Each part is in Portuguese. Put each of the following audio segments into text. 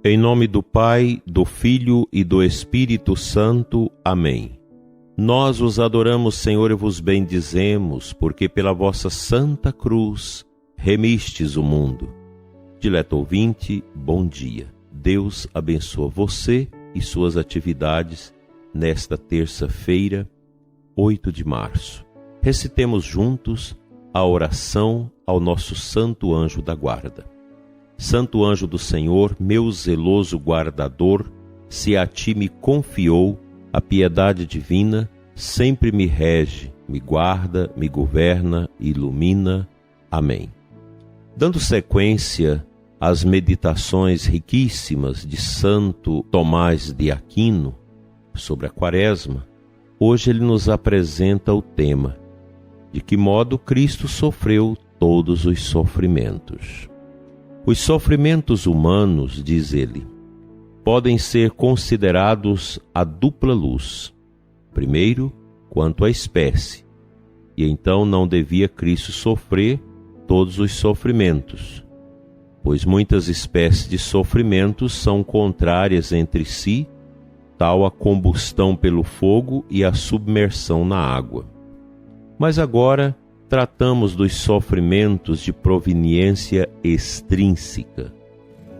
Em nome do Pai, do Filho e do Espírito Santo. Amém. Nós os adoramos, Senhor, e vos bendizemos, porque pela vossa santa cruz remistes o mundo. Dileto ouvinte, bom dia. Deus abençoa você e suas atividades nesta terça-feira, 8 de março. Recitemos juntos a oração ao nosso Santo Anjo da Guarda. Santo anjo do Senhor, meu zeloso guardador, se a ti me confiou a piedade divina, sempre me rege, me guarda, me governa e ilumina. Amém. Dando sequência às meditações riquíssimas de Santo Tomás de Aquino sobre a Quaresma, hoje ele nos apresenta o tema: de que modo Cristo sofreu todos os sofrimentos. Os sofrimentos humanos, diz ele, podem ser considerados a dupla luz. Primeiro, quanto à espécie, e então não devia Cristo sofrer todos os sofrimentos, pois muitas espécies de sofrimentos são contrárias entre si, tal a combustão pelo fogo e a submersão na água. Mas agora tratamos dos sofrimentos de proveniência extrínseca,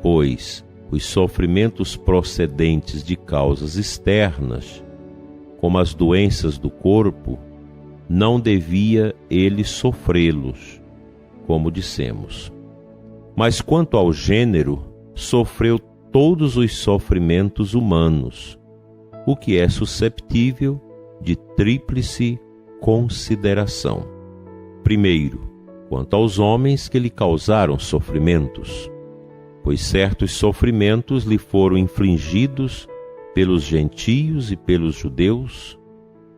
pois os sofrimentos procedentes de causas externas, como as doenças do corpo, não devia ele sofrê-los, como dissemos. Mas quanto ao gênero, sofreu todos os sofrimentos humanos, o que é susceptível de tríplice consideração. Primeiro, quanto aos homens que lhe causaram sofrimentos, pois certos sofrimentos lhe foram infligidos pelos gentios e pelos judeus,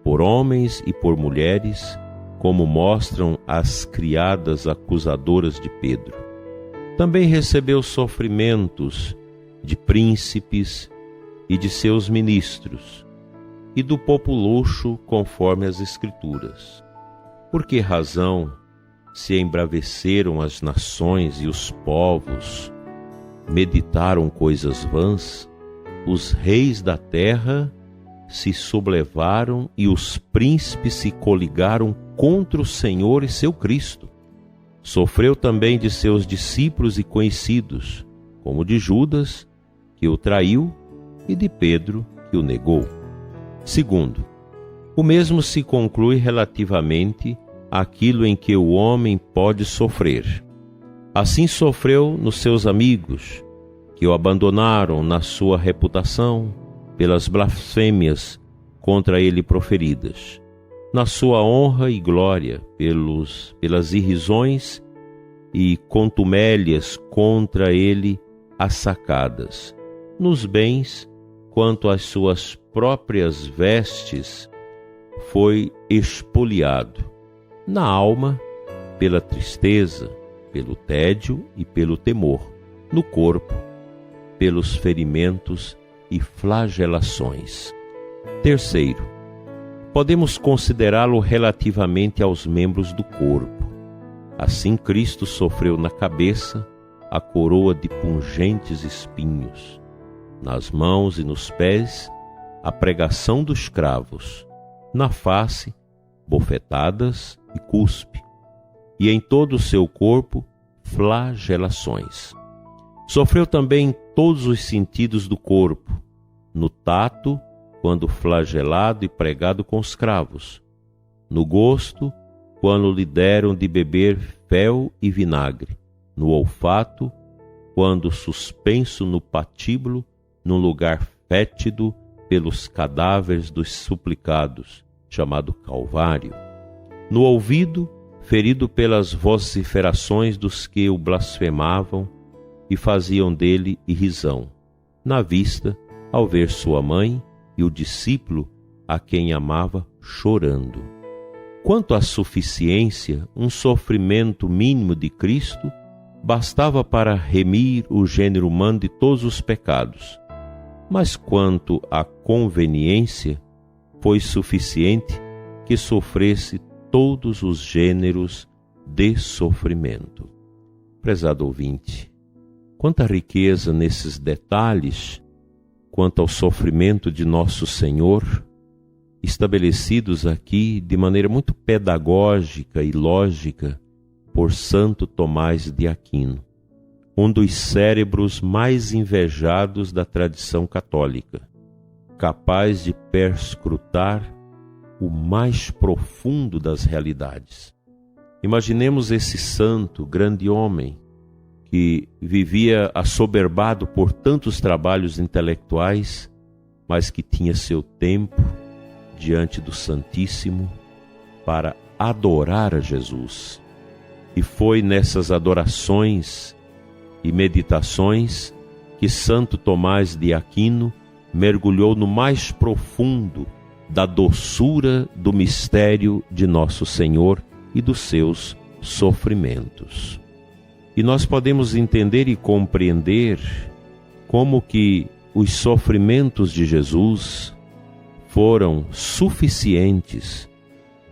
por homens e por mulheres, como mostram as criadas acusadoras de Pedro. Também recebeu sofrimentos de príncipes e de seus ministros, e do populocho, conforme as Escrituras. Por que razão se embraveceram as nações e os povos, meditaram coisas vãs? Os reis da terra se sublevaram e os príncipes se coligaram contra o Senhor e seu Cristo. Sofreu também de seus discípulos e conhecidos, como de Judas, que o traiu, e de Pedro, que o negou. Segundo, o mesmo se conclui relativamente àquilo em que o homem pode sofrer. Assim sofreu nos seus amigos, que o abandonaram na sua reputação pelas blasfêmias contra ele proferidas, na sua honra e glória pelas irrisões e contumélias contra ele assacadas, nos bens quanto às suas próprias vestes foi expoliado, na alma pela tristeza, pelo tédio e pelo temor, no corpo pelos ferimentos e flagelações. Terceiro, podemos considerá-lo relativamente aos membros do corpo. Assim Cristo sofreu na cabeça a coroa de pungentes espinhos, nas mãos e nos pés a pregação dos cravos, na face bofetadas e cuspe, e em todo o seu corpo flagelações. Sofreu também em todos os sentidos do corpo, no tato, quando flagelado e pregado com os cravos, no gosto, quando lhe deram de beber fel e vinagre, no olfato, quando suspenso no patíbulo, num lugar fétido pelos cadáveres dos suplicados, chamado Calvário, no ouvido, ferido pelas vociferações dos que o blasfemavam e faziam dele irrisão, na vista, ao ver sua mãe e o discípulo a quem amava chorando. Quanto à suficiência, um sofrimento mínimo de Cristo bastava para remir o gênero humano de todos os pecados. Mas quanto à conveniência, foi suficiente que sofresse todos os gêneros de sofrimento. Prezado ouvinte, Quanta riqueza nesses detalhes quanto ao sofrimento de Nosso Senhor, estabelecidos aqui de maneira muito pedagógica e lógica por Santo Tomás de Aquino, um dos cérebros mais invejados da tradição católica, capaz de perscrutar o mais profundo das realidades. Imaginemos esse santo, grande homem, que vivia assoberbado por tantos trabalhos intelectuais, mas que tinha seu tempo diante do Santíssimo para adorar a Jesus. E foi nessas adorações e meditações que Santo Tomás de Aquino mergulhou no mais profundo da doçura do mistério de Nosso Senhor e dos seus sofrimentos. E nós podemos entender e compreender como que os sofrimentos de Jesus foram suficientes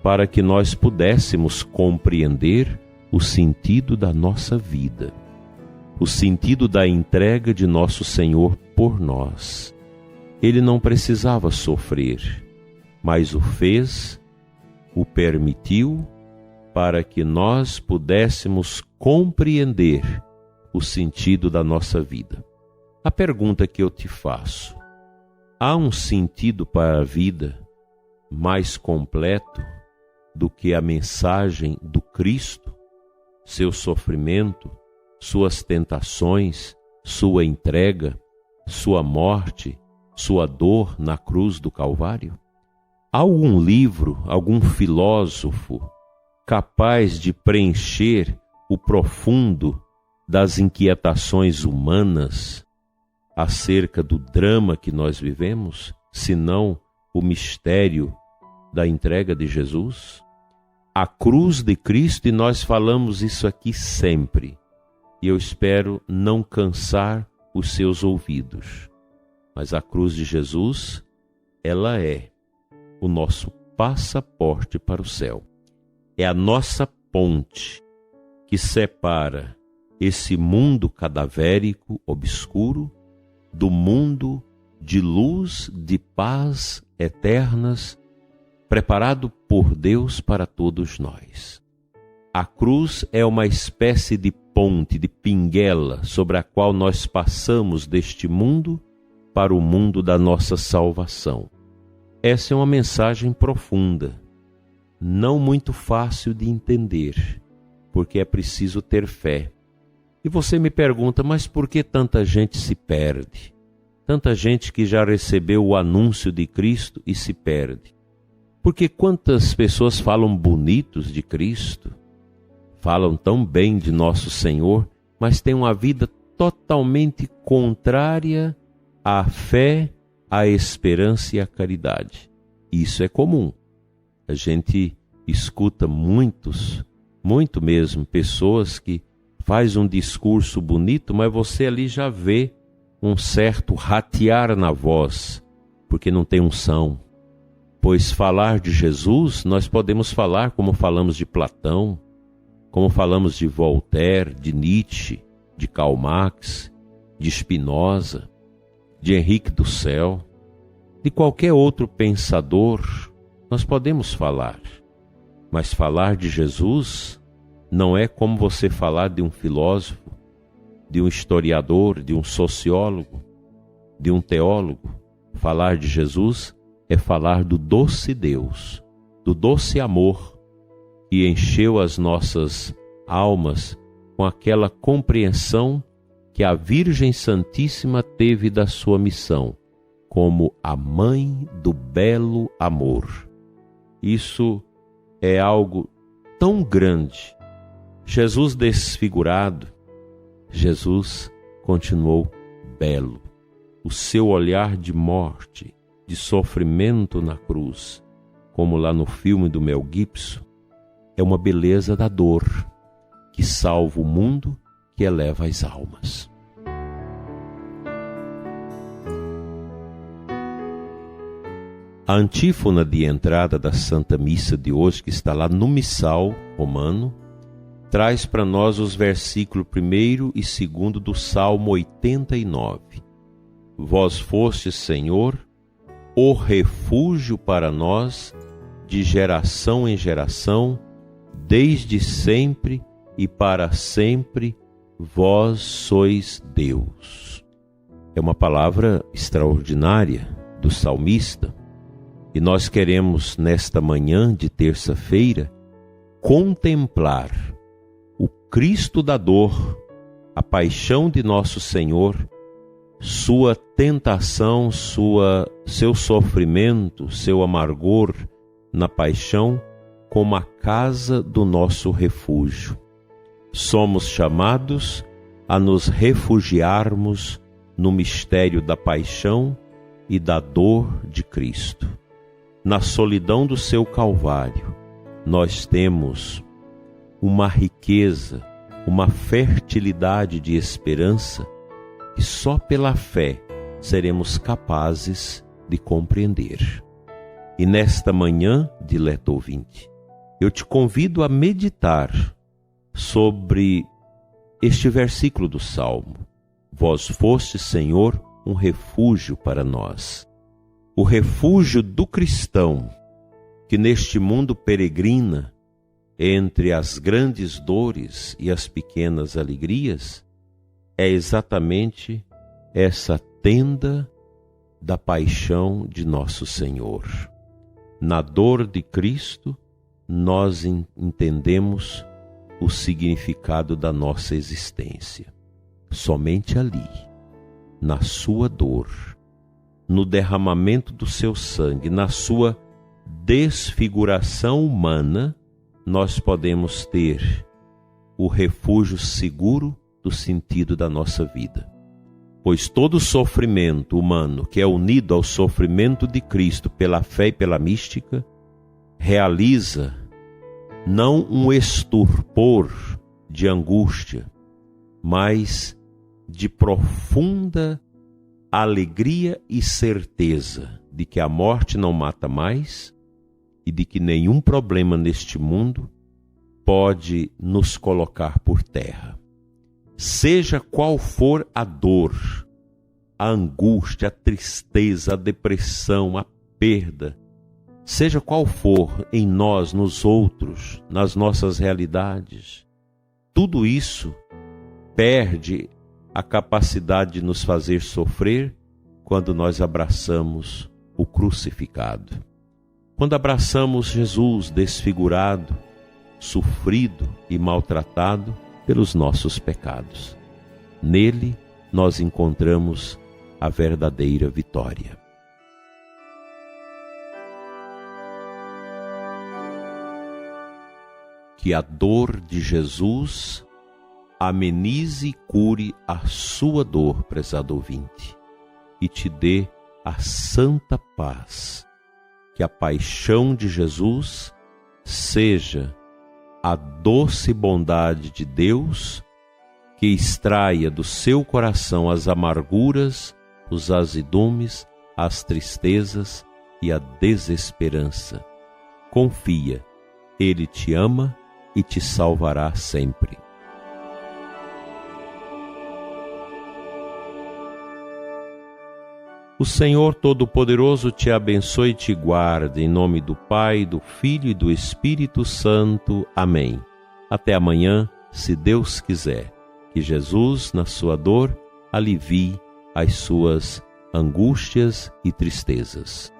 para que nós pudéssemos compreender o sentido da nossa vida, o sentido da entrega de Nosso Senhor por nós. Ele não precisava sofrer, mas o fez, o permitiu, para que nós pudéssemos compreender o sentido da nossa vida. A pergunta que eu te faço: há um sentido para a vida mais completo do que a mensagem do Cristo, seu sofrimento, suas tentações, sua entrega, sua morte, sua dor na cruz do Calvário? Há algum livro, algum filósofo capaz de preencher o profundo das inquietações humanas acerca do drama que nós vivemos, senão o mistério da entrega de Jesus? A cruz de Cristo, e nós falamos isso aqui sempre, e eu espero não cansar os seus ouvidos, mas a cruz de Jesus, ela é o nosso passaporte para o céu. É a nossa ponte que separa esse mundo cadavérico, obscuro, do mundo de luz, de paz eternas, preparado por Deus para todos nós. A cruz é uma espécie de ponte, de pinguela, sobre a qual nós passamos deste mundo para o mundo da nossa salvação. Essa é uma mensagem profunda, não muito fácil de entender, porque é preciso ter fé. E você me pergunta, mas por que tanta gente se perde? Tanta gente que já recebeu o anúncio de Cristo e se perde. Porque quantas pessoas falam bonitos de Cristo, falam tão bem de Nosso Senhor, mas têm uma vida totalmente contrária à fé, à esperança e à caridade. Isso é comum. A gente escuta muito mesmo, pessoas que faz um discurso bonito, mas você ali já vê um certo ratear na voz, porque não tem unção. Pois falar de Jesus, nós podemos falar como falamos de Platão, como falamos de Voltaire, de Nietzsche, de Karl Marx, de Spinoza, de Henrique do Céu, de qualquer outro pensador, nós podemos falar. Mas falar de Jesus não é como você falar de um filósofo, de um historiador, de um sociólogo, de um teólogo. Falar de Jesus é falar do doce Deus, do doce amor que encheu as nossas almas com aquela compreensão que a Virgem Santíssima teve da sua missão, como a mãe do belo amor. Isso é algo tão grande. Jesus desfigurado, Jesus continuou belo. O seu olhar de morte, de sofrimento na cruz, como lá no filme do Mel Gibson, é uma beleza da dor que salva o mundo, que eleva as almas. A antífona de entrada da Santa Missa de hoje, que está lá no Missal romano, traz para nós os versículos 1º e 2º do Salmo 89. Vós fostes, Senhor, o refúgio para nós, de geração em geração, desde sempre e para sempre, vós sois Deus. É uma palavra extraordinária do salmista, e nós queremos, nesta manhã de terça-feira, contemplar o Cristo da dor, a paixão de nosso Senhor, sua tentação, seu sofrimento, seu amargor na paixão, como a casa do nosso refúgio. Somos chamados a nos refugiarmos no mistério da paixão e da dor de Cristo. Na solidão do seu Calvário, nós temos uma riqueza, uma fertilidade de esperança que só pela fé seremos capazes de compreender. E nesta manhã, dileto ouvinte, eu te convido a meditar sobre este versículo do Salmo. Vós fostes, Senhor, um refúgio para nós. O refúgio do cristão, que neste mundo peregrina entre as grandes dores e as pequenas alegrias, é exatamente essa tenda da paixão de nosso Senhor. Na dor de Cristo, nós entendemos o significado da nossa existência. Somente ali, na sua dor, no derramamento do seu sangue, na sua desfiguração humana, nós podemos ter o refúgio seguro do sentido da nossa vida. Pois todo sofrimento humano que é unido ao sofrimento de Cristo pela fé e pela mística, realiza não um estupor de angústia, mas de profunda alegria e certeza de que a morte não mata mais e de que nenhum problema neste mundo pode nos colocar por terra. Seja qual for a dor, a angústia, a tristeza, a depressão, a perda, seja qual for em nós, nos outros, nas nossas realidades, tudo isso perde a capacidade de nos fazer sofrer quando nós abraçamos o crucificado. Quando abraçamos Jesus desfigurado, sofrido e maltratado pelos nossos pecados. Nele nós encontramos a verdadeira vitória. Que a dor de Jesus amenize e cure a sua dor, prezado ouvinte, e te dê a santa paz. Que a paixão de Jesus seja a doce bondade de Deus que extraia do seu coração as amarguras, os azedumes, as tristezas e a desesperança. Confia, Ele te ama e te salvará sempre. O Senhor Todo-Poderoso te abençoe e te guarde, em nome do Pai, do Filho e do Espírito Santo. Amém. Até amanhã, se Deus quiser. Que Jesus, na sua dor, alivie as suas angústias e tristezas.